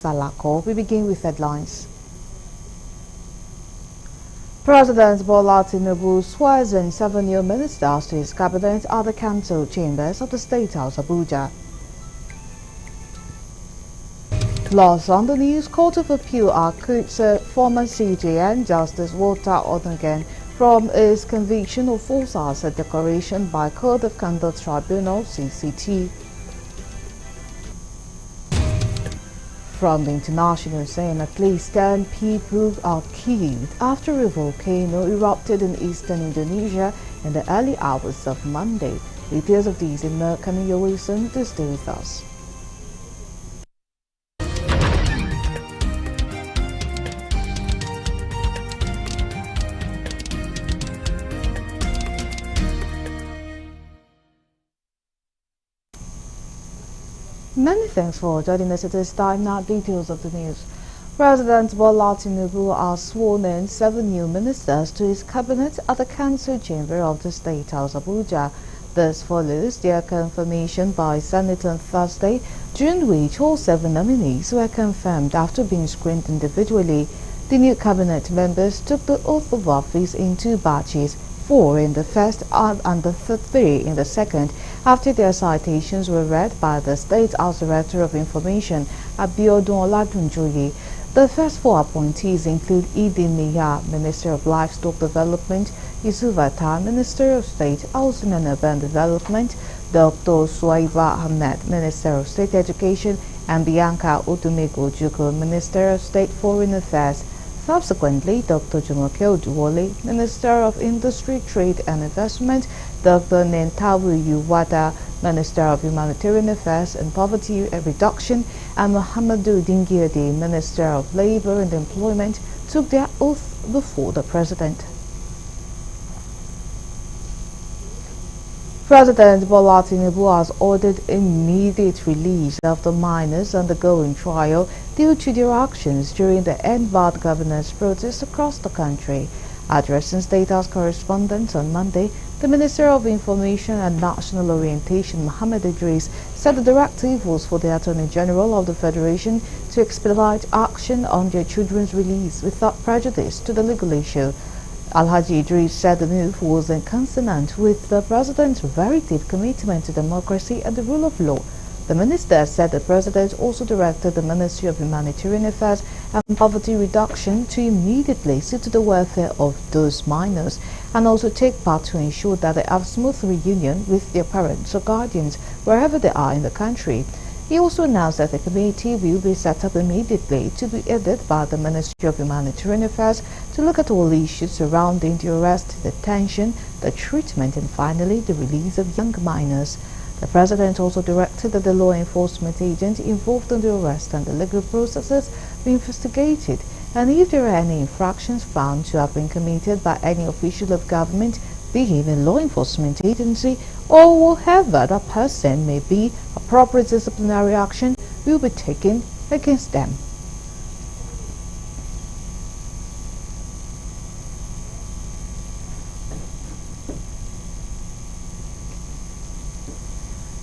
Salako. We begin with headlines. President Bola Tinubu swears in 7 new ministers to his cabinet at the council chambers of the State House, Abuja. Plus on the news, Court of Appeal acquits former CJN Justice Walter Onugen from his conviction of false asset declaration by Code of Conduct Tribunal (CCT). From the international scene, at least 10 people are killed after a volcano erupted in eastern Indonesia in the early hours of Monday. Details of these in more coming your way soon. To stay with us. Many thanks for joining us at this time. Now, details of the news. President Bola Tinubu has sworn in 7 new ministers to his cabinet at the council chamber of the State House, Abuja. This follows their confirmation by Senate on Thursday, during which all 7 nominees were confirmed after being screened individually. The new cabinet members took the oath of office in 2 batches, 4 in the first and the 3 in the second, after their citations were read by the State House Director of Information, Abiodun Oladunjoye. The first 4 appointees include Idin Miya, Minister of Livestock Development, Yusuf Attar, Minister of State Housing and Urban Development, Dr. Suwaiba Ahmed, Minister of State Education, and Bianca Odumego Ojukwu, Minister of State Foreign Affairs. Subsequently, Dr. Jumoke Oduwole, Minister of Industry, Trade and Investment, Dr. Nentawe Yuwada, Minister of Humanitarian Affairs and Poverty Reduction, and Muhammadu Dingyadi, Minister of Labor and Employment, took their oath before the President. President Bola Tinubu has ordered immediate release of the miners undergoing trial due to their actions during the End Bad Governance protests across the country. Addressing State House correspondents on Monday, the Minister of Information and National Orientation, Mohammed Idris, said the directive was for the Attorney General of the Federation to expedite action on their children's release without prejudice to the legal issue. Alhaji Idris said the move was in consonant with the President's very deep commitment to democracy and the rule of law. The minister said the President also directed the Ministry of Humanitarian Affairs and Poverty Reduction to immediately see to the welfare of those minors and also take part to ensure that they have smooth reunion with their parents or guardians wherever they are in the country. He also announced that a committee will be set up immediately to be headed by the Ministry of Humanitarian Affairs to look at all issues surrounding the arrest, detention, the treatment, and finally the release of young minors. The President also directed that the law enforcement agents involved in the arrest and the legal processes be investigated, and if there are any infractions found to have been committed by any official of government, be it a law enforcement agency or whoever that person may be, appropriate disciplinary action will be taken against them.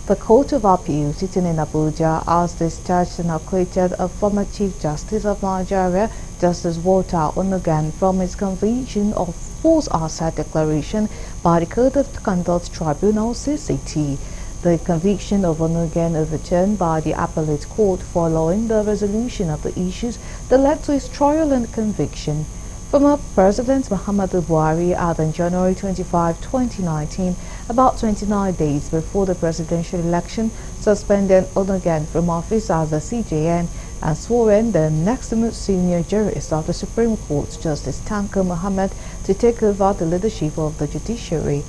The Court of Appeal sitting in Abuja has discharged and acquitted a former Chief Justice of Nigeria, Justice Walter Onugen, from his conviction of false asset declaration by the Code of Conduct Tribunal (CCT). The conviction of Onugen overturned by the Appellate Court following the resolution of the issues that led to his trial and conviction. Former President Muhammadu Buhari had on January 25, 2019, about 29 days before the presidential election, suspended Onugen from office as the CJN and swore in the next most senior jurist of the Supreme Court, Justice Tanko Muhammad, to take over the leadership of the judiciary.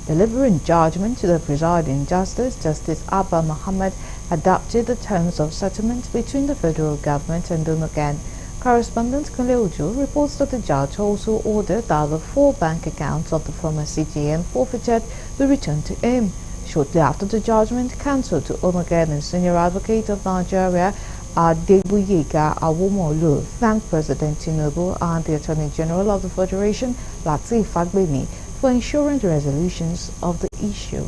Delivering judgment to the presiding justice, Justice Abba Muhammad adopted the terms of settlement between the federal government and Onugen. Correspondent Kunle Ojo reports that the judge also ordered that the 4 bank accounts of the former CJN forfeited be returned to him. Shortly after the judgment, counsel to Onugen and senior advocate of Nigeria, Adegboyega Awomolu, thanked President Tinubu and the Attorney General of the Federation, Lateef Fagbemi, for ensuring the resolutions of the issue.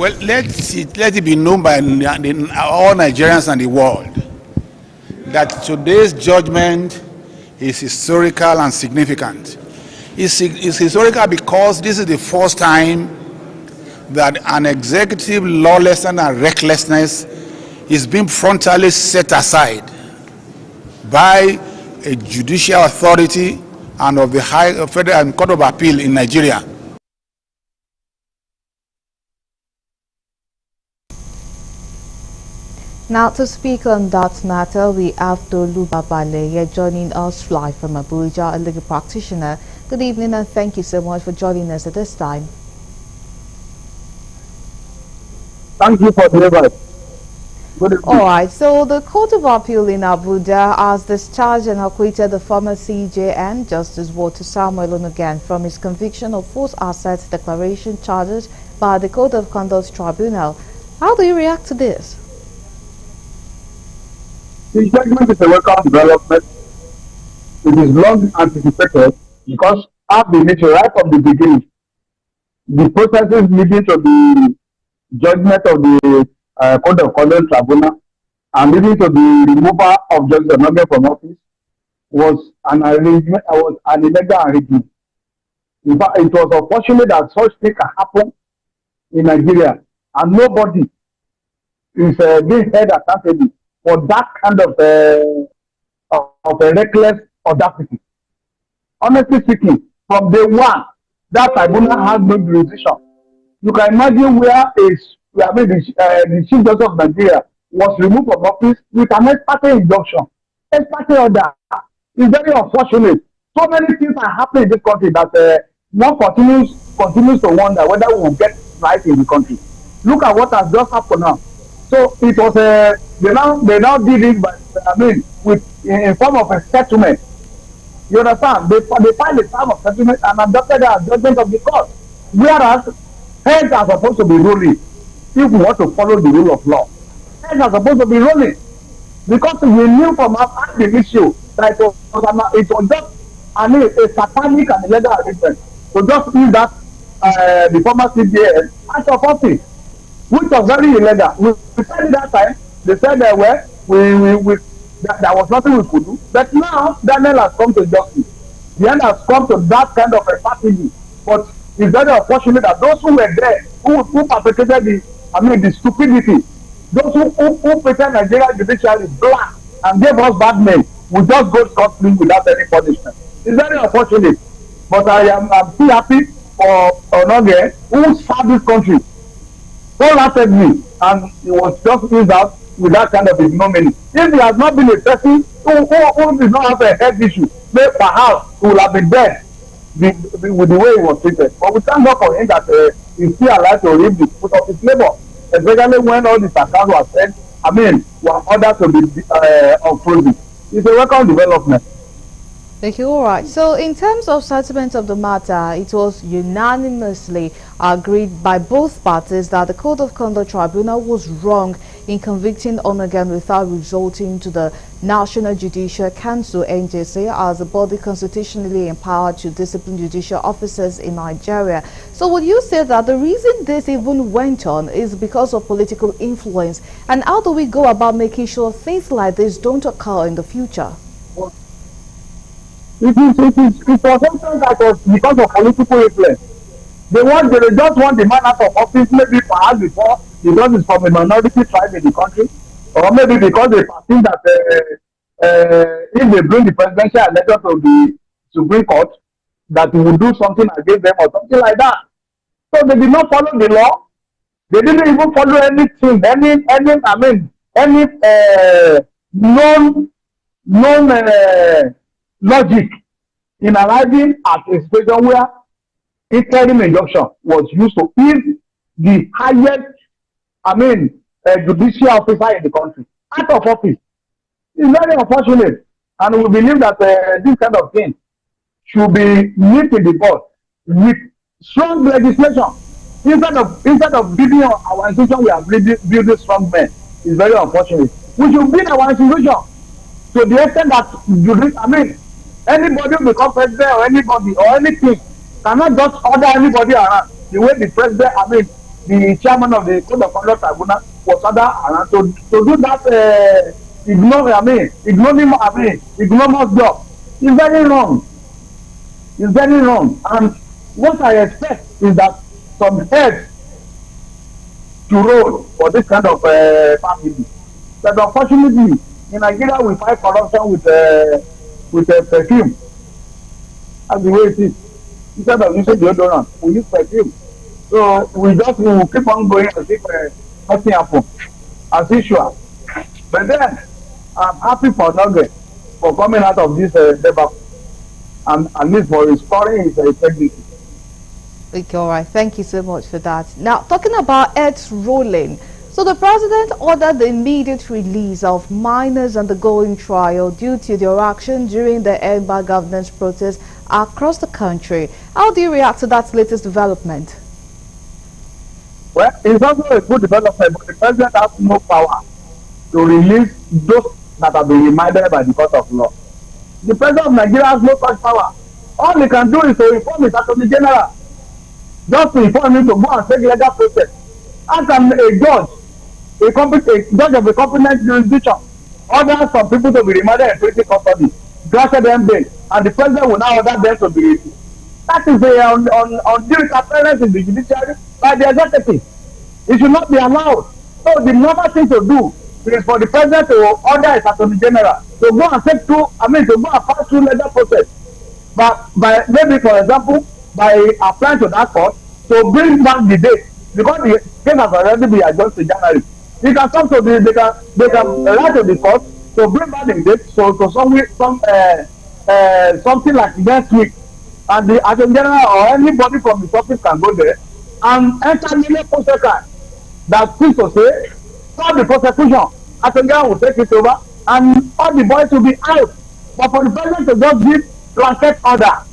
Well, let it be known by all Nigerians and the world that today's judgment is historical and significant. It's historical because this is the first time that an executive lawlessness and recklessness is being frontally set aside by a judicial authority and of the High Federal Court of Appeal in Nigeria. Now to speak on that matter, we have Tolu Babaleye joining us live from Abuja, a legal practitioner. Good evening and thank you so much for joining us at this time. Thank you for the invite. All right, so the Court of Appeal in Abuja has discharged and acquitted the former CJN, Justice Walter Samuel Onogan, from his conviction of false assets declaration charges by the Code of Conduct Tribunal. How do you react to this? The judgment is a welcome development. It is long anticipated because I've been nature right from the beginning. The processes leading to the judgment of the Code of Conduct Tribunal and leading to the removal of Justice Onogan from office was an arrangement, was an illegal arrangement. In fact, it was unfortunate that such thing can happen in Nigeria and nobody is being held accountable for that kind of a reckless audacity. Honestly speaking, from day one, that tribunal has no jurisdiction. You can imagine the Chief Justice of Nigeria was removed from office with an ex parte injunction. Ex parte order is very unfortunate. So many things are happening in this country that one continues to wonder whether we will get right in the country. Look at what has just happened now. So it was they now did it, but with in form of a settlement. You understand? They filed a term of settlement and adopted a judgment of the court. Whereas heads are supposed to be ruling if we want to follow the rule of law. Heads are supposed to be ruling because we knew from after the issue that it was just a satanic and illegal arrangement to just use that the former CJN as of office, which was very illegal. We said it that time. They said that there was nothing we could do. But now Daniel has come to justice. The end has come to that kind of a strategy. But it's very unfortunate that those who were there, who perpetrated the stupidity, those who pretend Nigeria judiciary black and gave us bad name, will just go scot-free without any punishment. It's very unfortunate. But I'm still happy for Onogan, who served this country wholeheartedly, and he was just used out with that kind of ignominy. If he has not been a person who did not have a health issue, maybe perhaps he would have been dead with the way he was treated. But we thank God for him that he's still alive to reap the fruit of his labor, especially when all these accounts were sent, were ordered to be unfrozen. It's a welcome development. Thank you. All right. So in terms of settlement of the matter, it was unanimously agreed by both parties that the Code of Conduct Tribunal was wrong in convicting Onogan without resorting to the National Judicial Council (NJC) as a body constitutionally empowered to discipline judicial officers in Nigeria. So would you say that the reason this even went on is because of political influence? And how do we go about making sure things like this don't occur in the future? It was something that was because of political influence. They just want the man out of office, maybe perhaps because it's from a minority tribe in the country, or maybe because they perceive that if they bring the presidential election to the Supreme Court, that he will do something against them or something like that. So they did not follow the law. They didn't even follow anything, any known logic in arriving at a situation where interim injunction was used to ease the highest, judicial officer in the country out of office. It's very unfortunate, and we believe that this kind of thing should be nipped in the bud with strong legislation. Instead of building our institution, we are building strong men. It's very unfortunate. We should build our institution to the extent that anybody who becomes president or anybody or anything cannot just order anybody around the way the president the chairman of the Code of Conduct Tribunal was ordered around to do that ignominious job. It's very wrong. It's very wrong. And what I expect is that some heads to roll for this kind of family. But unfortunately, in Nigeria, we fight corruption with perfume. That's the way it is. Instead of using deodorant, we use perfume. So we will keep on going as if nothing happened, as usual. But then, I'm happy for Nugget for coming out of this debacle, and at least for restoring his integrity. Okay, all right. Thank you so much for that. Now, talking about heads rolling. So the president ordered the immediate release of minors undergoing trial due to their action during the End Bad Governance protest across the country. How do you react to that latest development? Well, it's also a good development, but the president has no power to release those that have been remanded by the court of law. The president of Nigeria has no such power. All he can do is to inform his attorney general, just to inform him to go and take legal process. How can a judge, a judge of a competent jurisdiction, order some people to be remanded in political custody, granted them bail, and the president will now order them to be released? That is on due interference in the judiciary by the executive. It should not be allowed. So the normal thing to do is for the president to order his attorney general to go and to go and pass through legal process. But by maybe, for example, by applying to that court to bring back the date, because the case has already been adjourned to January. They can come to they can write to the court to bring back the date something like next week, and the attorney general or anybody from the office can go there and enter legal process that seems to say stop the prosecution. Attorney general will take it over and all the boys will be out. But for the president to just give blanket order,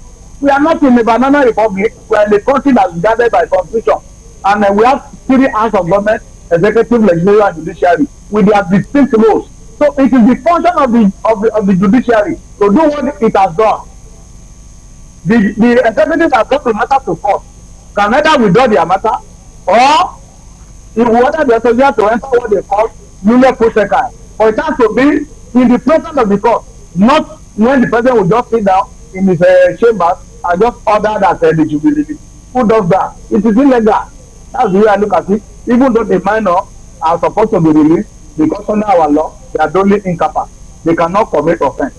we are not in a banana republic. We are in a country that is guarded by constitution, and we have 3 arms of government: executive, legislative, and judiciary, with their distinct roles. So it is the function of the judiciary to do what it has done. The executive has got the matter to court, can either withdraw their matter, or it will order the associate to enter what they call legal process. But it has to be in the presence of the court, not when the president will just sit down in his chambers and just order that they should be released. Who does that? It is illegal. That's the way I look at it. Even though the minor are supposed to be released, because under our law, they are only incapable. They cannot commit offense.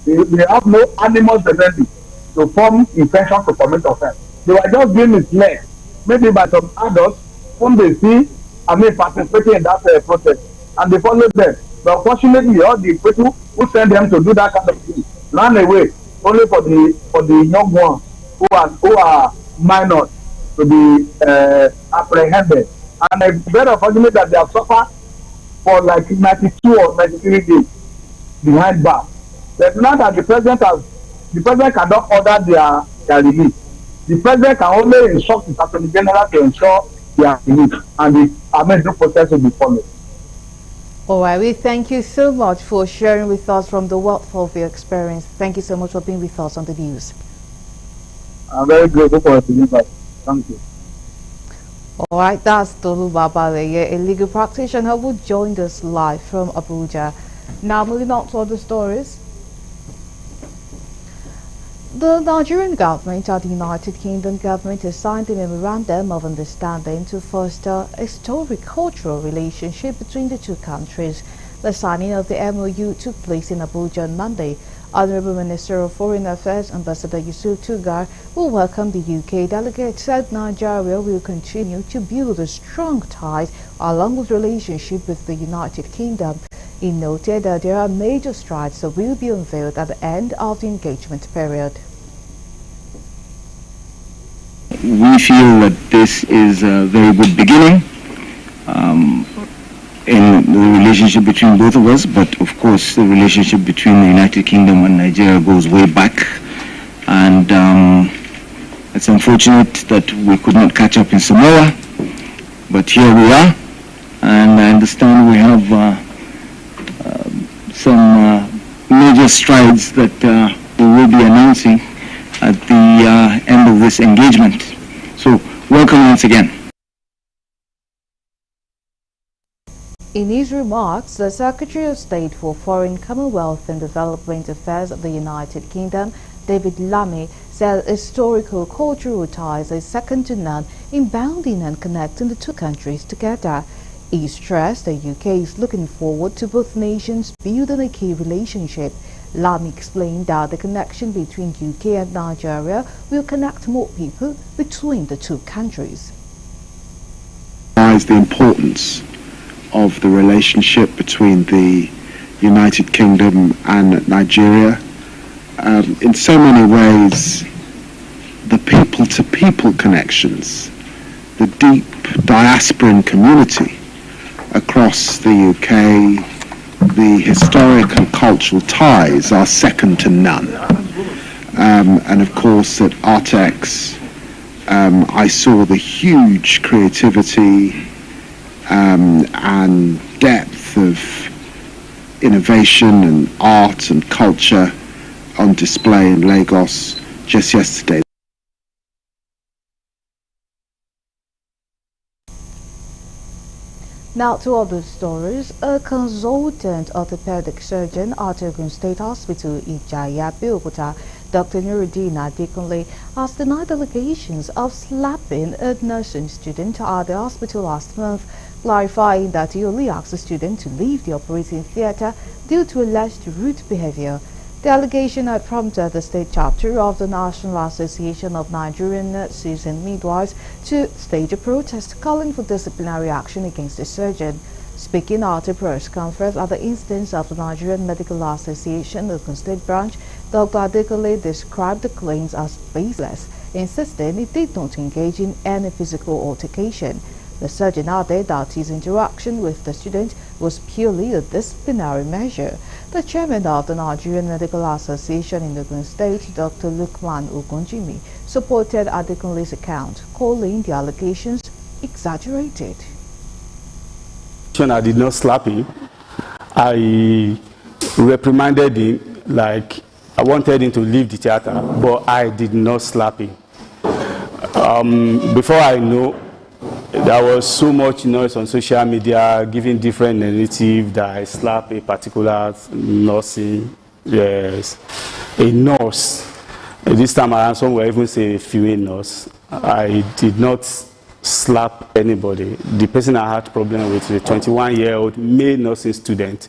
They have no animal tendency to form intention to commit offense. They were just being misled, maybe by some adults whom they see, participating in that protest, and they follow them. But unfortunately, all the people who send them to do that kind of thing ran away, only for the young ones who are minors to be apprehended. And it's very unfortunate that they have suffered for like 92 or 93 days behind bars. But now that the president cannot order their release. The president can only instruct the attorney general to ensure their release, and the due process will be followed. All right, we thank you so much for sharing with us from the wealth of your experience. Thank you so much for being with us on the news. I'm very grateful for the invite. Thank you. All right, that's Tolu Babaleye, a legal practitioner who joined us live from Abuja. Now, moving on to other stories. The Nigerian government and the United Kingdom government has signed a memorandum of understanding to foster a historic cultural relationship between the two countries. The signing of the MOU took place in Abuja on Monday. Honorable Minister of Foreign Affairs, Ambassador Yusuf Tugar, who welcomed the UK delegate, said Nigeria will continue to build a strong ties along with relationship with the United Kingdom. He noted that there are major strides that will be unveiled at the end of the engagement period. We feel that this is a very good beginning in the relationship between both of us, but of course the relationship between the United Kingdom and Nigeria goes way back, and it's unfortunate that we could not catch up in Samoa, but here we are, and I understand we have some major strides that we will be announcing at the end of this engagement. So welcome once again. In his remarks, the Secretary of State for Foreign, Commonwealth and Development Affairs of the United Kingdom, David Lammy, said historical cultural ties are second to none in bounding and connecting the two countries together. He stressed the UK is looking forward to both nations building a key relationship. Lammy explained that the connection between UK and Nigeria will connect more people between the two countries. The importance of the relationship between the United Kingdom and Nigeria. In so many ways, the people-to-people connections, the deep diasporan community across the UK, the historic and cultural ties are second to none. And of course at Artex, I saw the huge creativity and depth of innovation and art and culture on display in Lagos just yesterday. Now to other stories. A consultant orthopedic surgeon at Ogun State Hospital in Abeokuta, Dr. Nuruddin Adekunle, has denied allegations of slapping a nursing student at the hospital last month, clarifying that he only asked the student to leave the operating theatre due to alleged rude behavior. The allegation had prompted the state chapter of the National Association of Nigerian Nurses and Midwives to stage a protest calling for disciplinary action against the surgeon. Speaking at a press conference at the instance of the Nigerian Medical Association Ogun State branch, Dr. Adekunle described the claims as baseless, insisting he did not engage in any physical altercation. The surgeon added that his interaction with the student was purely a disciplinary measure. The chairman of the Nigerian Medical Association in Ogun State, Dr. Lukman Ogunjimi, supported Adekunle's account, calling the allegations exaggerated. I did not slap him. I reprimanded him, like I wanted him to leave the theater, but I did not slap him. Before I know, there was so much noise on social media giving different narrative that I slapped a particular nursing, yes, a nurse. This time around, some will even say a female nurse. I did not slap anybody. The person I had problem with is a 21-year-old male nursing student,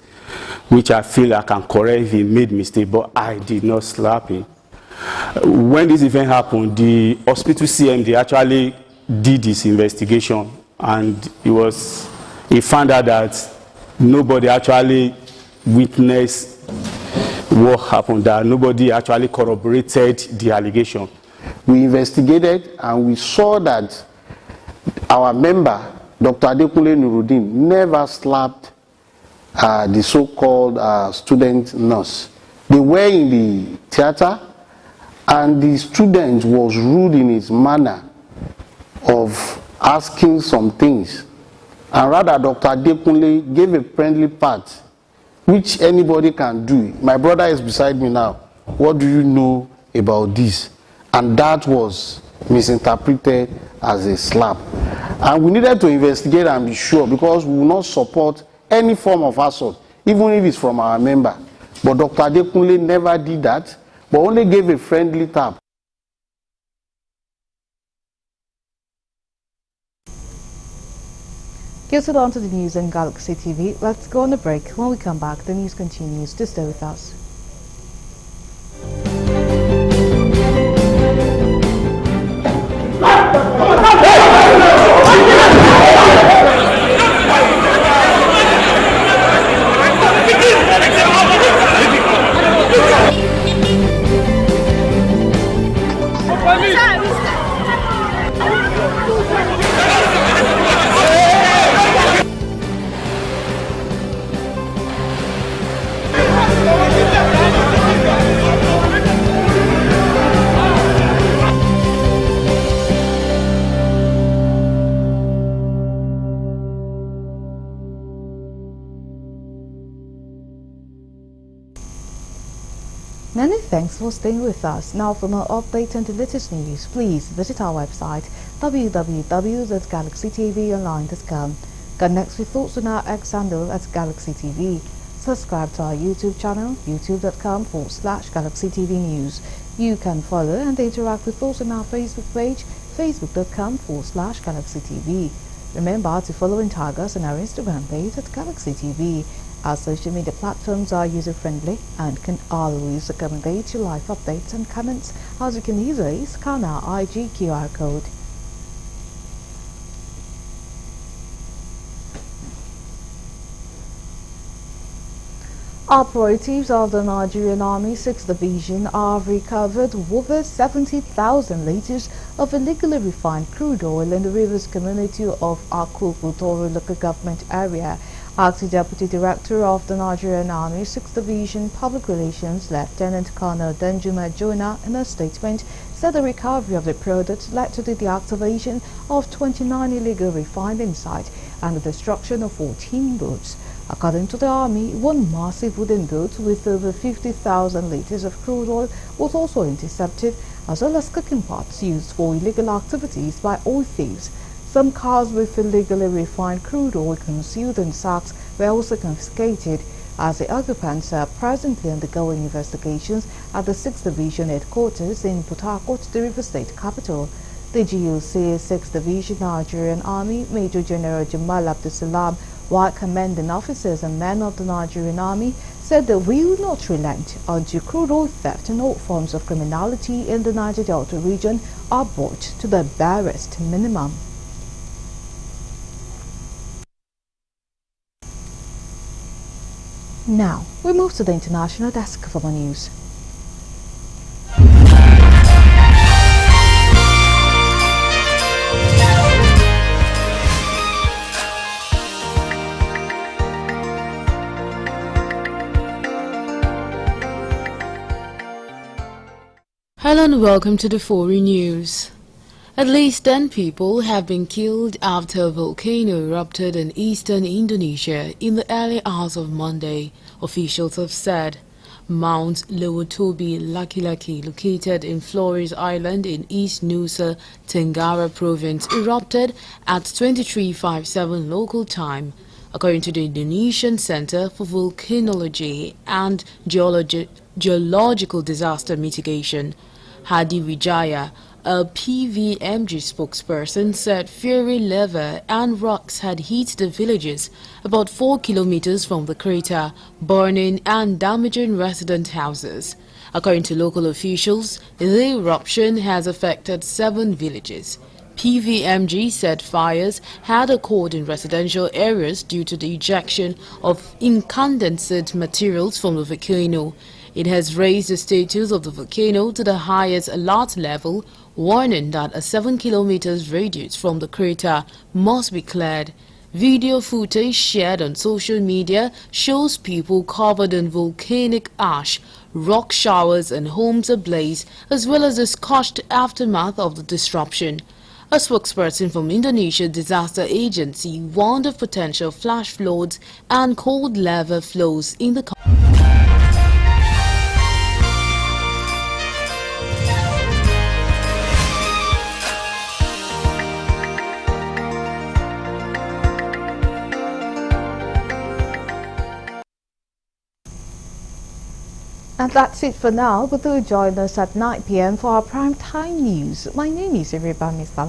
which I feel I can correct if he made mistake, but I did not slap him. When this event happened, the hospital CMD actually did his investigation, and he found out that nobody actually witnessed what happened, that nobody actually corroborated the allegation. We investigated and we saw that our member, Dr. Adekunle Nuruddin, never slapped the so-called student nurse. They were in the theater and the student was rude in his manner of asking some things, and rather Dr. Adekunle gave a friendly pat, which anybody can do. My brother is beside me now. What do you know about this? And that was misinterpreted as a slap. And we needed to investigate and be sure, because we will not support any form of assault, even if it's from our member. But Dr. Adekunle never did that, but only gave a friendly tap. Here's on to the news on Galaxy TV. Let's go on a break. When we come back, the news continues. To stay with us. Many thanks for staying with us. Now for more updates and the latest news, please visit our website www.galaxytvonline.com. Connect with thoughts on our X handle at Galaxy TV. Subscribe to our YouTube channel, youtube.com/Galaxy TV News. You can follow and interact with us on our Facebook page, facebook.com/Galaxy TV. Remember to follow and tag us on our Instagram page at Galaxy TV. Our social media platforms are user-friendly and can always accommodate your live updates and comments, as you can easily scan our IG QR code. Operatives of the Nigerian Army 6th Division have recovered over 70,000 liters of illegally refined crude oil in the Rivers community of Akoko Toro local government area. Acting Deputy Director of the Nigerian Army 6th Division Public Relations, Lieutenant Colonel Danjuma Jonah, in a statement, said the recovery of the product led to the deactivation of 29 illegal refining sites and the destruction of 14 boats. According to the Army, one massive wooden boat with over 50,000 liters of crude oil was also intercepted, as well as cooking pots used for illegal activities by oil thieves. Some cars with illegally refined crude oil concealed in sacks were also confiscated, as the occupants are presently undergoing investigations at the 6th Division headquarters in Port Harcourt, the River State capital. The GOC 6th Division Nigerian Army Major General Jamal Abdulsalam, while commending officers and men of the Nigerian Army, said they will not relent until crude oil theft and all forms of criminality in the Niger Delta region are brought to the barest minimum. Now, we move to the international desk for more news. Hello and welcome to the foreign news. At least 10 people have been killed after a volcano erupted in eastern Indonesia in the early hours of Monday, officials have said. Mount Lowotobi Laki-Laki, located in Flores Island in East Nusa Tenggara province, erupted at 23:57 local time, according to the Indonesian Center for Volcanology and Geological Disaster Mitigation. Hadi Wijaya, a PVMG spokesperson, said fiery lava and rocks had hit the villages about 4 kilometers from the crater, burning and damaging resident houses. According to local officials, the eruption has affected 7 villages. PVMG said fires had occurred in residential areas due to the ejection of incandescent materials from the volcano. It has raised the status of the volcano to the highest alert level, warning that a 7 kilometers radius from the crater must be cleared. Video footage shared on social media shows people covered in volcanic ash, rock showers and homes ablaze, as well as the scorched aftermath of the disruption. A spokesperson from Indonesia Disaster Agency warned of potential flash floods and cold lava flows in the country. And that's it for now, but do join us at 9 p.m. for our prime time news. My name is Ireba Misala.